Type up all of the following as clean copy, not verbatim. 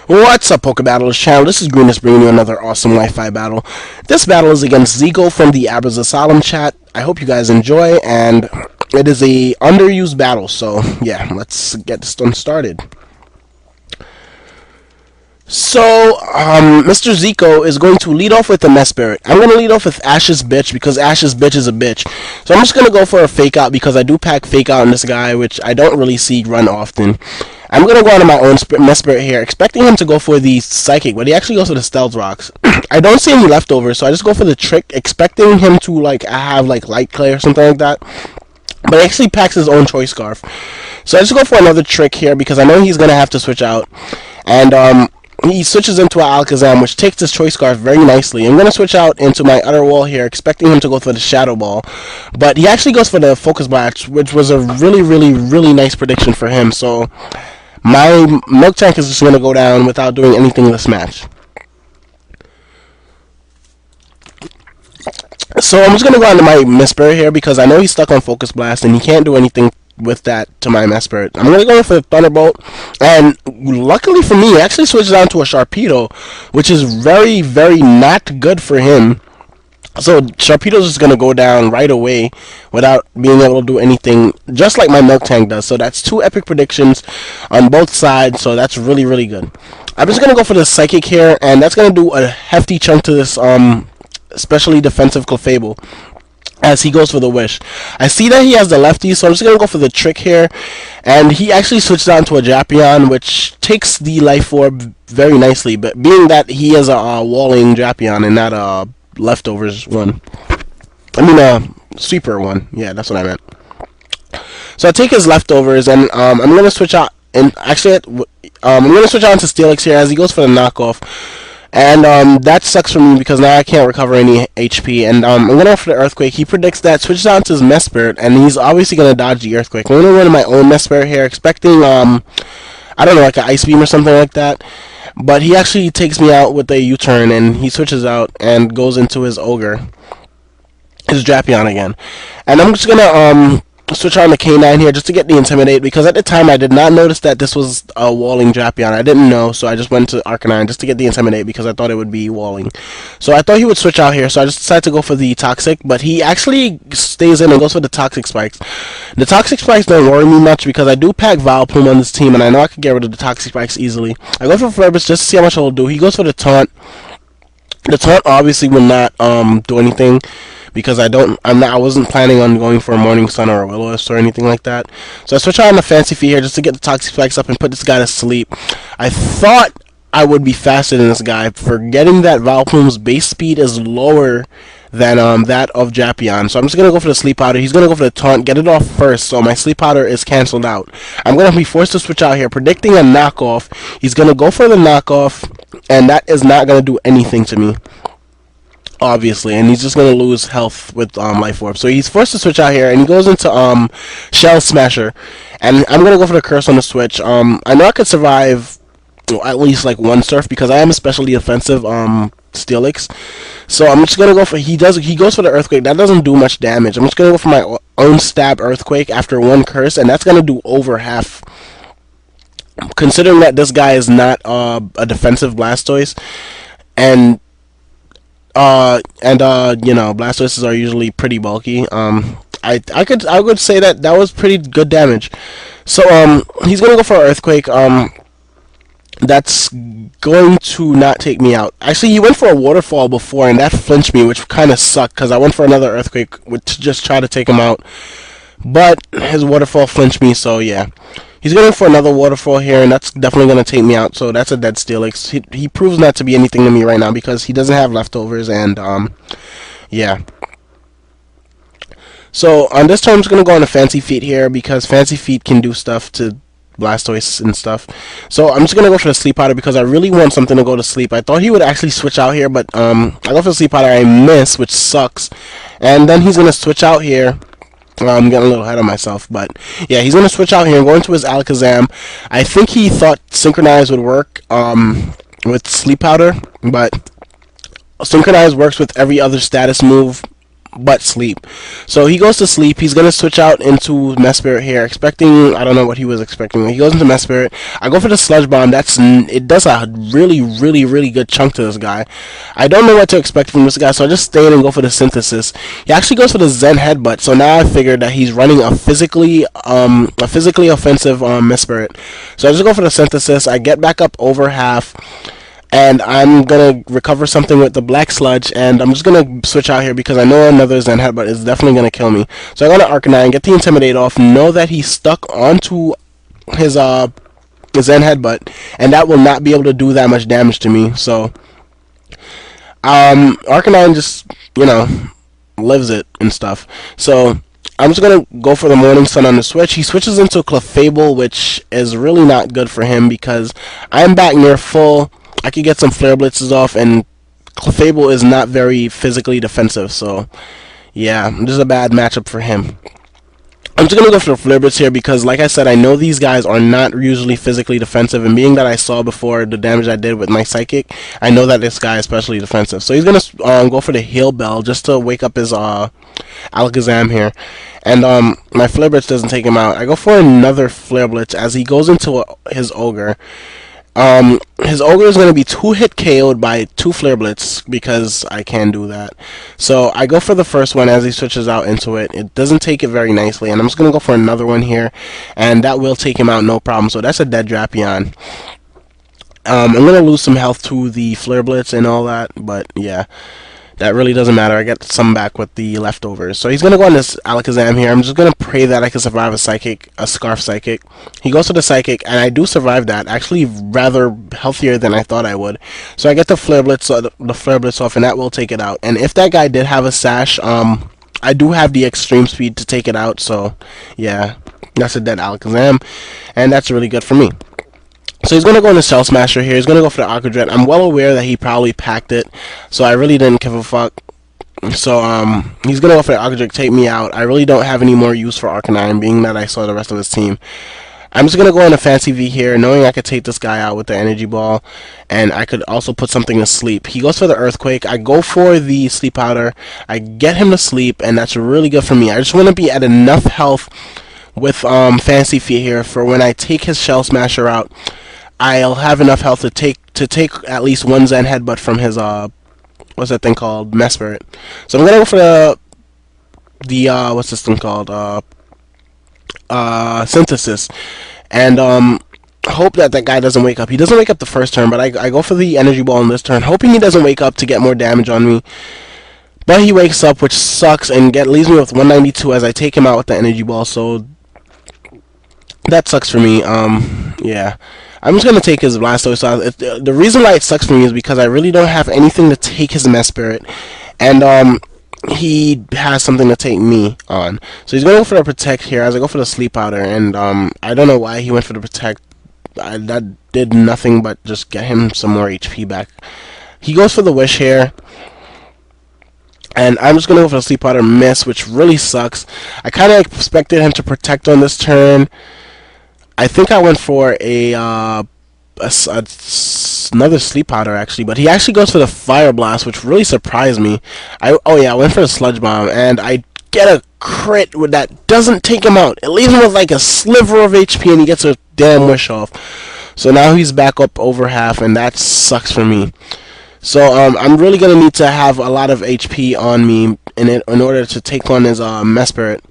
What's up, Poke Battlers channel? This is GreenDust bringing you another awesome Wi-Fi battle. This battle is against Ziqo from the Abra's Asylum chat. I hope you guys enjoy, and it is a underused battle, so yeah, let's get this done started. So, Mr. Ziqo is going to lead off with the Mess Spirit. I'm going to lead off with Ash's Bitch because Ash's Bitch is a bitch. So I'm just going to go for a Fake Out because I do pack Fake Out on this guy, which I don't really see run often. I'm going to go on my own Mess Spirit here, expecting him to go for the Psychic, but he actually goes for the Stealth Rocks. I don't see any leftovers, so I just go for the Trick, expecting him to have Light Clay or something like that. But he actually packs his own Choice Scarf. So I just go for another Trick here because I know he's going to have to switch out. And, he switches into an Alakazam, which takes his Choice Scarf very nicely. I'm going to switch out into my Utter Wall here, expecting him to go for the Shadow Ball. But he actually goes for the Focus Blast, which was a really nice prediction for him. So my Milk Tank is just going to go down without doing anything this match. So I'm just going to go into my Mess Spirit here because I know he's stuck on Focus Blast and he can't do anything with that to my Mess Spirit. I'm going to go for the Thunderbolt, and luckily for me, it actually switches on to a Sharpedo, which is very not good for him. So Sharpedo's just going to go down right away without being able to do anything, just like my Milk Tank does. So that's two epic predictions on both sides, so that's really good. I'm just going to go for the Psychic here, and that's going to do a hefty chunk to this especially defensive Clefable, as he goes for the Wish. I see that he has the lefty, so I'm just going to go for the Trick here. And he actually switches on to a Drapion, which takes the Life Orb very nicely. But being that he is a walling Drapion and not a leftovers one. I mean a sweeper one. Yeah, that's what I meant. So I take his leftovers, and I'm going to switch out. And actually, I'm going to switch on to Steelix here as he goes for the knockoff. And that sucks for me because now I can't recover any HP. And I'm going to go for the Earthquake. He predicts that, switches on to his Mess Spirit, and he's obviously going to dodge the Earthquake. I'm going to run my own Mess Spirit here, expecting, I don't know, like an Ice Beam or something like that. But he actually takes me out with a U-turn, and he switches out and goes into his Ogre, his Drapion again. And I'm just going to switch on the K9 here just to get the Intimidate, because at the time I did not notice that this was a walling Drapion. I didn't know, so I just went to Arcanine just to get the Intimidate because I thought it would be walling. So I thought he would switch out here, so I just decided to go for the Toxic, but he actually stays in and goes for the Toxic Spikes. The Toxic Spikes don't worry me much because I do pack Vileplume on this team, and I know I can get rid of the Toxic Spikes easily. I go for Ferbus just to see how much it'll do. He goes for the Taunt. The Taunt obviously will not do anything, because I wasn't planning on going for a Morning Sun or a Will-O-Wisp or anything like that. So I switch on the Fancy Feet here just to get the Toxic Spikes up and put this guy to sleep. I thought I would be faster than this guy, forgetting that Vileplume's base speed is lower than that of Drapion. So I'm just going to go for the Sleep Powder. He's going to go for the Taunt, get it off first, so my Sleep Powder is cancelled out. I'm going to be forced to switch out here, predicting a knockoff. He's going to go for the knockoff, and that is not going to do anything to me, obviously, and he's just going to lose health with Life Orb. So he's forced to switch out here, and he goes into Shell Smasher, and I'm going to go for the Curse on the switch. I know I could survive at least like one Surf because I am especially offensive Steelix. So I'm just going to go for, he goes for the Earthquake. That doesn't do much damage. I'm just going to go for my own Stab Earthquake after one Curse, and that's going to do over half. Considering that this guy is not a defensive Blastoise, and you know, Blastoises are usually pretty bulky. I would say that was pretty good damage. So he's gonna go for an Earthquake. That's going to not take me out. Actually, he went for a Waterfall before, and that flinched me, which kind of sucked because I went for another Earthquake to just try to take him out. But his Waterfall flinched me, so yeah. He's going for another Waterfall here, and that's definitely going to take me out, so that's a dead Steelix. He proves not to be anything to me right now because he doesn't have leftovers, and, yeah. So, on this turn, I'm just going to go on a Fancy Feet here because Fancy Feet can do stuff to Blastoise and stuff. So, I'm just going to go for the Sleep Powder because I really want something to go to sleep. I thought he would actually switch out here, but, I go for the Sleep Powder, I miss, which sucks. And then he's going to switch out here. I'm getting a little ahead of myself, but yeah, he's going to switch out here and go into his Alakazam. I think he thought Synchronize would work with Sleep Powder, but Synchronize works with every other status move but sleep. So he goes to sleep. He's gonna switch out into Mess Spirit here, expecting, I don't know what he was expecting. He goes into Mess Spirit. I go for the Sludge Bomb. It does a really good chunk to this guy. I don't know what to expect from this guy, so I just stay in and go for the Synthesis. He actually goes for the Zen Headbutt. So now I figured that he's running a physically offensive Mess Spirit. So I just go for the Synthesis. I get back up over half. And I'm gonna recover something with the Black Sludge, and I'm just gonna switch out here because I know another Zen Headbutt is definitely gonna kill me. So I go to Arcanine, get the Intimidate off, know that he's stuck onto his Zen Headbutt, and that will not be able to do that much damage to me. So Arcanine just, lives it and stuff. So I'm just gonna go for the Morning Sun on the switch. He switches into Clefable, which is really not good for him because I'm back near full. I could get some Flare Blitzes off, and Clefable is not very physically defensive, so yeah, this is a bad matchup for him. I'm just going to go for the Flare Blitz here because, like I said, I know these guys are not usually physically defensive, and being that I saw before the damage I did with my Psychic, I know that this guy is especially defensive. So he's going to go for the Heal Bell just to wake up his Alakazam here. And my Flare Blitz doesn't take him out. I go for another Flare Blitz as he goes into his Ogre. His Ogre is going to be 2-hit KO'd by 2 Flare Blitz because I can do that. So I go for the first one as he switches out into it. It doesn't take it very nicely, and I'm just going to go for another one here, and that will take him out no problem. So that's a dead Drapion. I'm going to lose some health to the Flare Blitz and all that, but yeah. That really doesn't matter. I get some back with the leftovers. So he's going to go on this Alakazam here. I'm just going to pray that I can survive a Scarf Psychic. He goes to the Psychic, and I do survive that. Actually, rather healthier than I thought I would. So I get the Flare Blitz off, and that will take it out. And if that guy did have a Sash, I do have the Extreme Speed to take it out. So, yeah, that's a dead Alakazam, and that's really good for me. So he's going to go into Shell Smasher here. He's going to go for the Aqua Jet. I'm well aware that he probably packed it, so I really didn't give a fuck. So he's going to go for the Aqua Jet, take me out. I really don't have any more use for Arcanine, being that I saw the rest of his team. I'm just going to go into Fancy V here, knowing I could take this guy out with the Energy Ball, and I could also put something to sleep. He goes for the Earthquake. I go for the Sleep Powder. I get him to sleep, and that's really good for me. I just want to be at enough health with Fancy V here for when I take his Shell Smasher out. I'll have enough health to take at least one Zen Headbutt from his what's that thing called? Mess Spirit. So I'm gonna go for the what's this thing called? Synthesis, and hope that guy doesn't wake up. He doesn't wake up the first turn, but I go for the Energy Ball in this turn, hoping he doesn't wake up to get more damage on me. But he wakes up, which sucks, and leaves me with 192 as I take him out with the Energy Ball. So that sucks for me. Yeah. I'm just going to take his Blastoise. The reason why it sucks for me is because I really don't have anything to take his Mess Spirit. And he has something to take me on. So he's going to go for the Protect here as I go for the Sleep Powder. And I don't know why he went for the Protect. That did nothing but just get him some more HP back. He goes for the Wish here. And I'm just going to go for the Sleep Powder miss, which really sucks. I kind of expected him to Protect on this turn. I think I went for another Sleep Powder actually, but he actually goes for the Fire Blast, which really surprised me. I went for the Sludge Bomb, and I get a crit with that. Doesn't take him out. It leaves him with like a sliver of HP, and he gets a damn Wish off. So now he's back up over half, and that sucks for me. So I'm really gonna need to have a lot of HP on me in order to take on his Mess Spirit.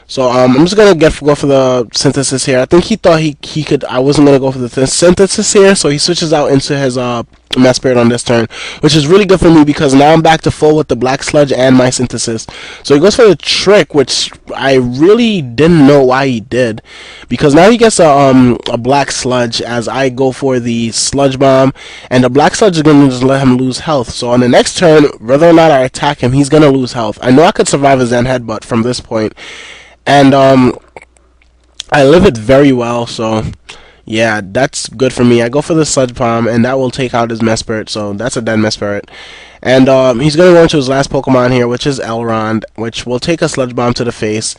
So I'm just gonna go for the Synthesis here. I think he thought he could. I wasn't gonna go for the Synthesis here, so he switches out into his Mess Spirit on this turn, which is really good for me because now I'm back to full with the Black Sludge and my Synthesis. So he goes for the Trick, which I really didn't know why he did, because now he gets a Black Sludge as I go for the Sludge Bomb, and the Black Sludge is gonna just let him lose health. So on the next turn, whether or not I attack him, he's gonna lose health. I know I could survive a Zen Headbutt from this point. And I live it very well, so yeah, that's good for me. I go for the Sludge Bomb, and that will take out his Mess Spirit, so that's a dead Mess Spirit. And he's going to go into his last Pokemon here, which is Elrond, which will take a Sludge Bomb to the face.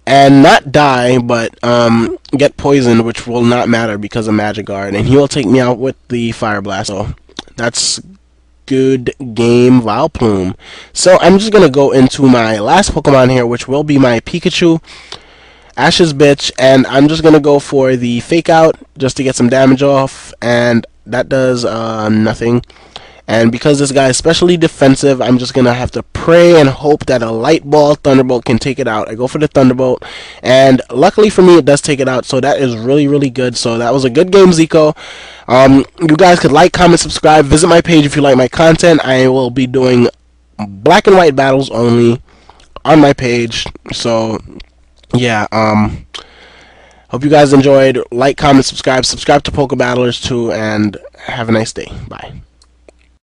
And not die, but get poisoned, which will not matter because of Magic Guard. And he will take me out with the Fire Blast, so that's good game, Vileplume. So I'm just gonna go into my last Pokemon here, which will be my Pikachu, Ash's bitch, and I'm just gonna go for the Fake Out just to get some damage off, and that does nothing. And because this guy is specially defensive, I'm just gonna have to pray and hope that a Light Ball Thunderbolt can take it out. I go for the Thunderbolt, and luckily for me, it does take it out. So that is really, really good. So that was a good game, Zico. You guys could like, comment, subscribe, visit my page if you like my content. I will be doing black and white battles only on my page. So yeah, hope you guys enjoyed. Like, comment, subscribe to Poke Battlers too, and have a nice day. Bye.